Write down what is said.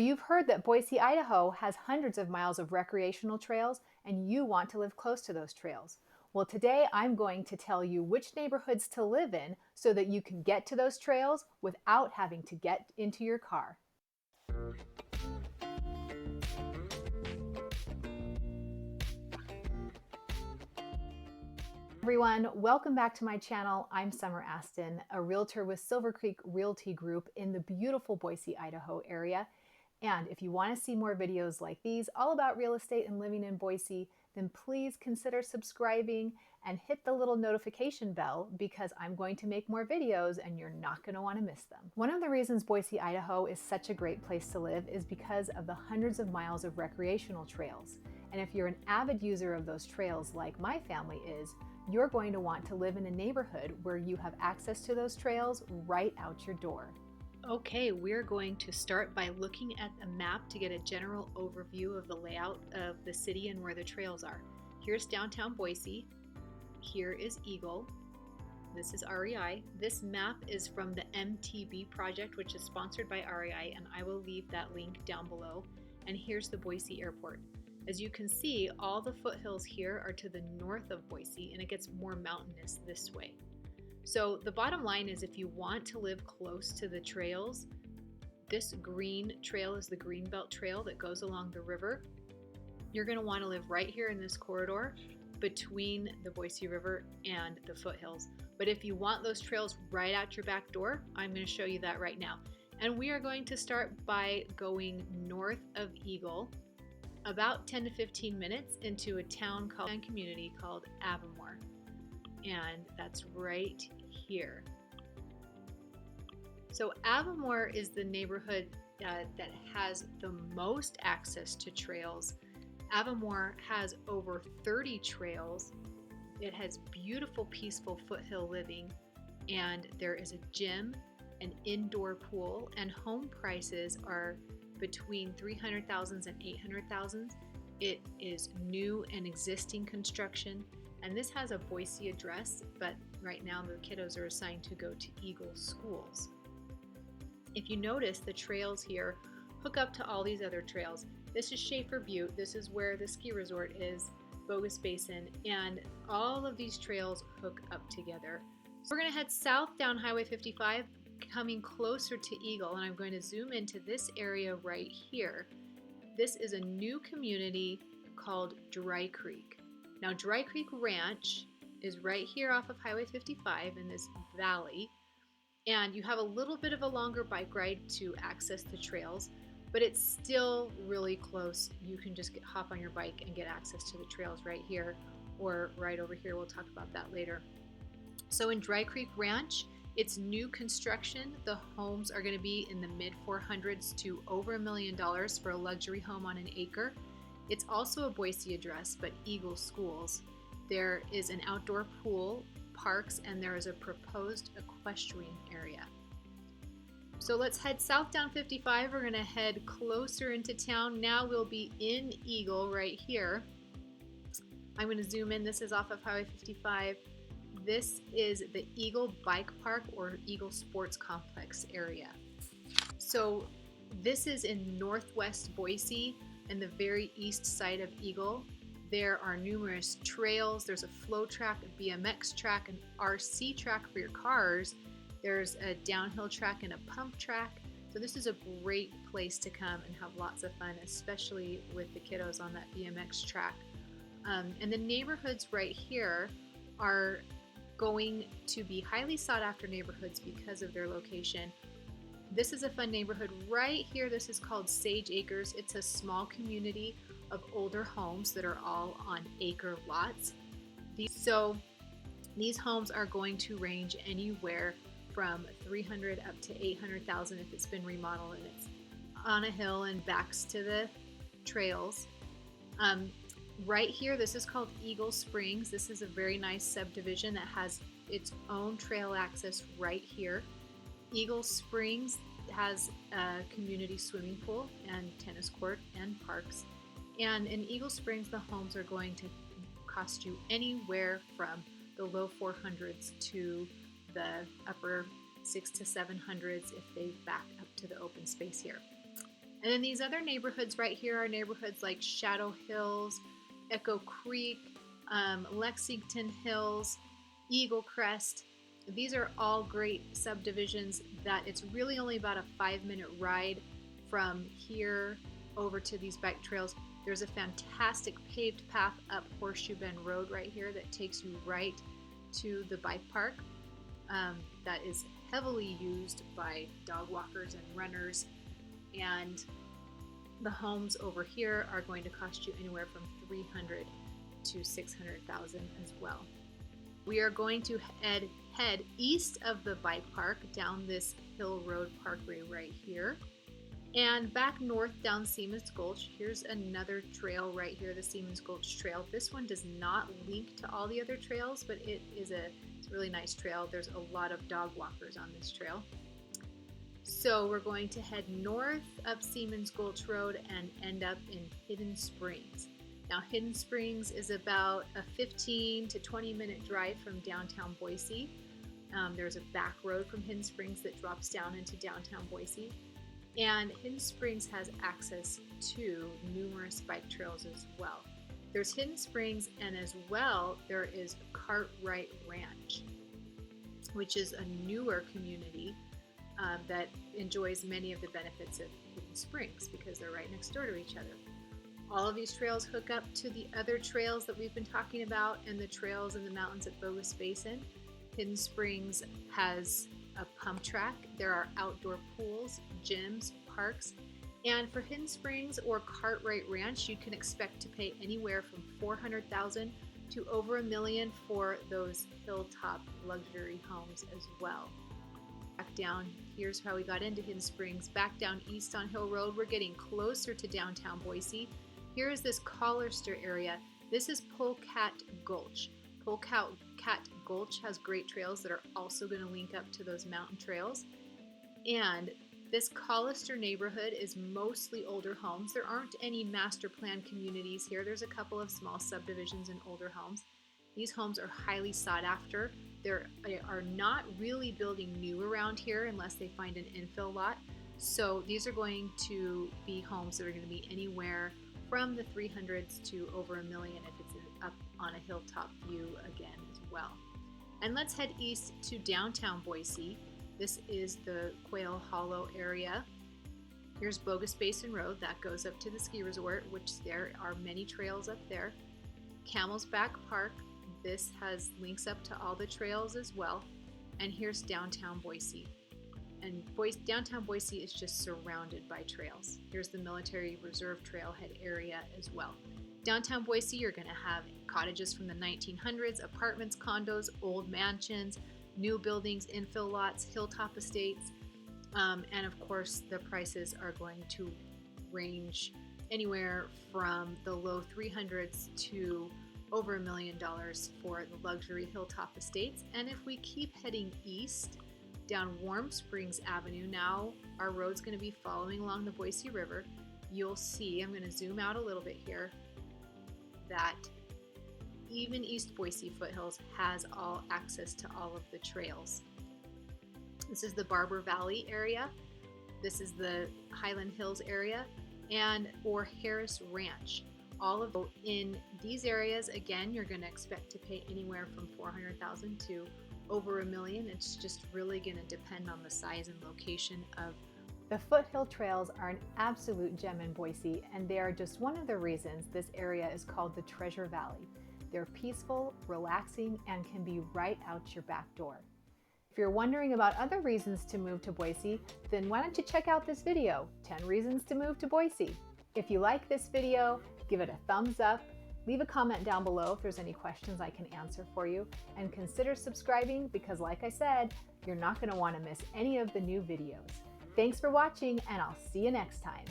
You've heard that Boise, Idaho has hundreds of miles of recreational trails, and you want to live close to those trails. Well, today I'm going to tell you which neighborhoods to live in so that you can get to those trails without having to get into your car. Everyone, welcome back to my channel. I'm Summer Aston, a realtor with Silver Creek Realty Group in the beautiful Boise, Idaho area. And if you want to see more videos like these, all about real estate and living in Boise, then please consider subscribing and hit the little notification bell because I'm going to make more videos and you're not going to want to miss them. One of the reasons Boise, Idaho is such a great place to live is because of the hundreds of miles of recreational trails. And if you're an avid user of those trails like my family is, you're going to want to live in a neighborhood where you have access to those trails right out your door. Okay, we're going to start by looking at a map to get a general overview of the layout of the city and where the trails are. Here's downtown Boise. Here is Eagle. This is REI. This map is from the MTB project, which is sponsored by REI, and I will leave that link down below. And here's the Boise airport. As you can see, all the foothills here are to the north of Boise, and it gets more mountainous this way. So the bottom line is, if you want to live close to the trails, this green trail is the Greenbelt Trail that goes along the river. You're going to want to live right here in this corridor between the Boise River and the foothills. But if you want those trails right out your back door, I'm going to show you that right now. And we are going to start by going north of Eagle, about 10 to 15 minutes into a community called Avimor. And that's right here. So Aviemore is the neighborhood that has the most access to trails. Aviemore has over 30 trails. It has beautiful, peaceful foothill living, and there is a gym, an indoor pool, and home prices are between $300,000 and $800,000. It is new and existing construction. And this has a Boise address, but right now the kiddos are assigned to go to Eagle schools. If you notice, the trails here hook up to all these other trails. This is Schaefer Butte. This is where the ski resort is, Bogus Basin, and all of these trails hook up together. So we're going to head south down Highway 55, coming closer to Eagle, and I'm going to zoom into this area right here. This is a new community called Dry Creek. Now, Dry Creek Ranch is right here off of Highway 55 in this valley, and you have a little bit of a longer bike ride to access the trails, but it's still really close. You can just hop on your bike and get access to the trails right here or right over here. We'll talk about that later. So in Dry Creek Ranch, it's new construction. The homes are going to be in the mid 400s to over $1 million for a luxury home on an acre. It's also a Boise address, but Eagle schools. There is an outdoor pool, parks, and there is a proposed equestrian area. So let's head south down 55. We're going to head closer into town. Now we'll be in Eagle right here. I'm going to zoom in. This is off of Highway 55. This is the Eagle Bike Park or Eagle Sports Complex area. So this is in northwest Boise and the very east side of Eagle. There are numerous trails. There's a flow track, a BMX track, an RC track for your cars. There's a downhill track and a pump track. So this is a great place to come and have lots of fun, especially with the kiddos on that BMX track. And the neighborhoods right here are going to be highly sought after neighborhoods because of their location. This is a fun neighborhood right here. This is called Sage Acres. It's a small community of older homes that are all on acre lots. These homes are going to range anywhere from $300,000 up to $800,000 if it's been remodeled and it's on a hill and backs to the trails. Right here, this is called Eagle Springs. This is a very nice subdivision that has its own trail access right here. Eagle Springs has a community swimming pool and tennis court and parks. And in Eagle Springs, the homes are going to cost you anywhere from the low 400s to the upper 600s to 700s if they back up to the open space here. And then these other neighborhoods right here are neighborhoods like Shadow Hills, Echo Creek, Lexington Hills, Eagle Crest. These are all great subdivisions that it's really only about a 5-minute ride from here over to these bike trails. There's a fantastic paved path up Horseshoe Bend Road right here that takes you right to the bike park. That is heavily used by dog walkers and runners. And the homes over here are going to cost you anywhere from $300,000 to $600,000 as well. We are going to head east of the bike park down this Hill Road Parkway right here, and back north down Seaman's Gulch. Here's another trail right here, the Seaman's Gulch Trail. This one does not link to all the other trails, but it's a really nice trail. There's a lot of dog walkers on this trail. So we're going to head north up Seaman's Gulch Road and end up in Hidden Springs. Now, Hidden Springs is about a 15 to 20 minute drive from downtown Boise. There's a back road from Hidden Springs that drops down into downtown Boise. And Hidden Springs has access to numerous bike trails as well. There's Hidden Springs, and as well, there is Cartwright Ranch, which is a newer community that enjoys many of the benefits of Hidden Springs because they're right next door to each other. All of these trails hook up to the other trails that we've been talking about and the trails in the mountains at Bogus Basin. Hidden Springs has a pump track. There are outdoor pools, gyms, parks. And for Hidden Springs or Cartwright Ranch, you can expect to pay anywhere from $400,000 to over $1 million for those hilltop luxury homes as well. Back down, here's how we got into Hidden Springs. Back down east on Hill Road, we're getting closer to downtown Boise. Here is this Collister area. This is Polecat Gulch. Polecat Gulch has great trails that are also going to link up to those mountain trails. And this Collister neighborhood is mostly older homes. There aren't any master plan communities here. There's a couple of small subdivisions and older homes. These homes are highly sought after. They are not really building new around here unless they find an infill lot. So these are going to be homes that are going to be anywhere from the 300s to over $1 million if it's up on a hilltop view again as well. And let's head east to downtown Boise. This is the Quail Hollow area. Here's Bogus Basin Road that goes up to the ski resort, which there are many trails up there. Camel's Back Park. This has links up to all the trails as well. And here's downtown Boise. And downtown Boise is just surrounded by trails. Here's the Military Reserve Trailhead area as well. Downtown Boise, you're going to have cottages from the 1900s, apartments, condos, old mansions, new buildings, infill lots, hilltop estates, and of course the prices are going to range anywhere from the low 300s to over $1 million for the luxury hilltop estates. And if we keep heading east down Warm Springs Avenue, now our road's going to be following along the Boise River. You'll see, I'm going to zoom out a little bit here, that even East Boise Foothills has all access to all of the trails. This is the Barber Valley area. This is the Highland Hills area, or Harris Ranch. All of in these areas, again, you're going to expect to pay anywhere from $400,000 to over $1 million. It's just really going to depend on the size and location of. The foothill trails are an absolute gem in Boise, and they are just one of the reasons this area is called the Treasure Valley. They're peaceful, relaxing, and can be right out your back door. If you're wondering about other reasons to move to Boise, then why don't you check out this video, 10 Reasons to Move to Boise. If you like this video, give it a thumbs up, leave a comment down below if there's any questions I can answer for you, and consider subscribing because, like I said, you're not going to want to miss any of the new videos. Thanks for watching, and I'll see you next time.